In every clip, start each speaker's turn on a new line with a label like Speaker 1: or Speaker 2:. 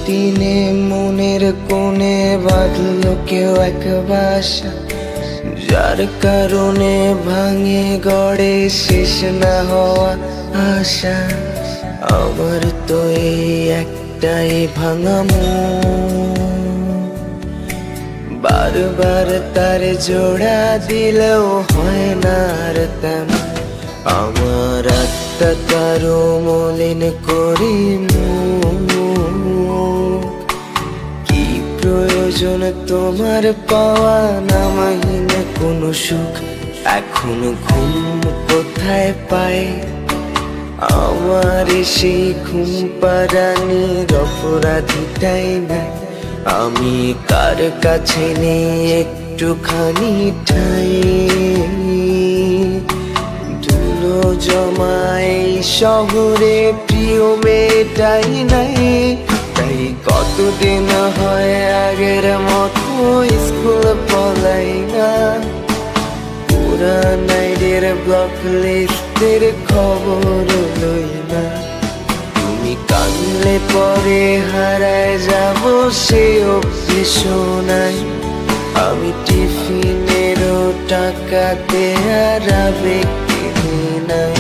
Speaker 1: দিনে মনের কোণে বাঁধল কেউ এক বাসা, যার কারণে ভাঙে গড়ে শেষ না হওয়া আশা। আমার তো এই একটাই ভাঙা মন, বারবার তার জোড়া দিলেও হয় না আর তেমন। আমার আত্মা তারও মলিন করি কি প্রয়োজন তোমার পাওয়া নামহীন কোনো সুখ? এখন ঘুম কোথায় পায় আমার সেই ঘুম পাড়ানির অপরাধীটাই নাই? আমি কার কাছে নেই একটুখানি ঠাই, ধুলো জমায় শহরে প্রিয় মেয়েটাই নাই। তাই কতদিন হয় আগের মতো স্কুল পলাই না, পুরান আইডির ব্লক লিস্টের খবর লই না। তুমি কানলে পরে হারায় যাব সে অভ্যেস নাই, আমি টিফিনেরও টাকাতে আর আবেগ কিনি নাই।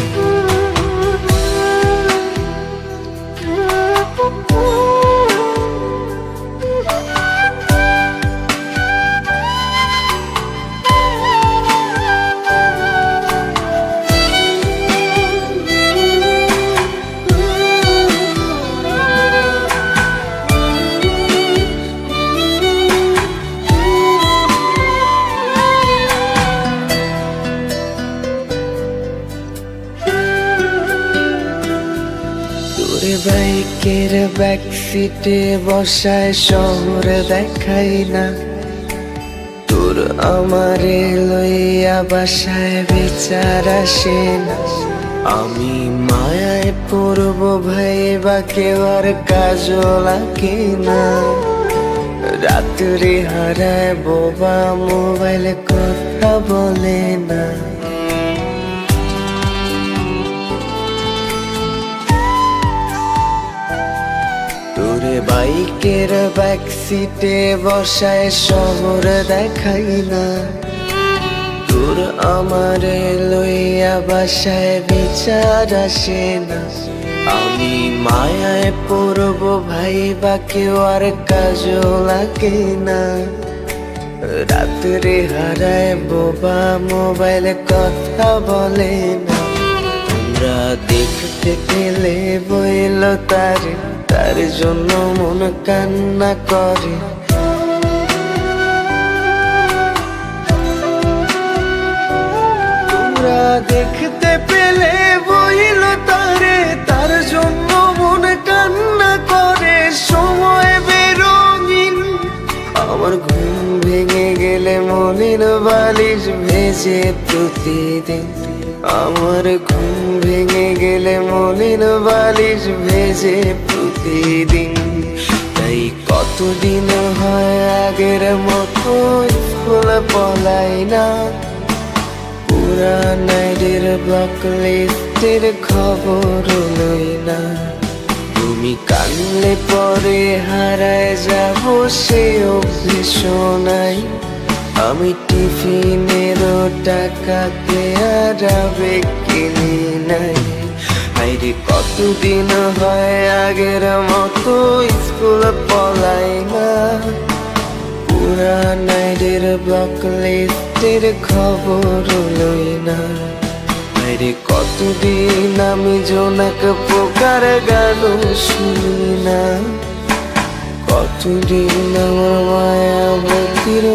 Speaker 1: বাইকের ব্যাক সিটে বসায় শহর দেখাই না, তোর আমারে লইয়া বাসায় বিচার আসে না। আমি মায়ায় পড়ব ভাই বা কেউ আর কাজও লাগে না, রাত্রে হারায় বোবা মোবাইল কথা বলে না। তোরে বাইকের ব্যাক সিটে বসায় শহর দেখাই না, তোর আমারে লইয়া বাসায় বিচার আসে না। আমি মায়ায় পড়ব ভাই বা কেউ আর কাজও লাগে না, রাত্রে হারায় বোবা মোবাইল কথা বলে না। তোমরা দেখতে পেলে বইল তার জন্য মন কান্না করে। তোমরা দেখতে পেলে বইল তার জন্য মন কান্না করে। সময় বেরঙিন আমার ঘুম ভেঙে গেলে মনের বালিশ ভেজে প্রতিদিন, আমার ঘুম ভেঙে গেলে মনের বালিশ ভেজে প্রতিদিন। তাই কতদিন হয় আগের মতো স্কুল পলাই না, পুরান আইডির ব্লক লিস্টের খবর লই না। তুমি কানলে পরে হারায় যাব সে অভ্যেস নাই, আমি টিফিনেরও টাকাতে আর আবেগ কিনি নাই। আইরে কতদিন হয় আগের মতো স্কুল পলাই না, পুরান আইডির ব্লক লিস্টের খবর লই না। আইরে কতদিন আমি জোনাক পোকার গানও শুনি না, কতদিন আমার মায়া বতির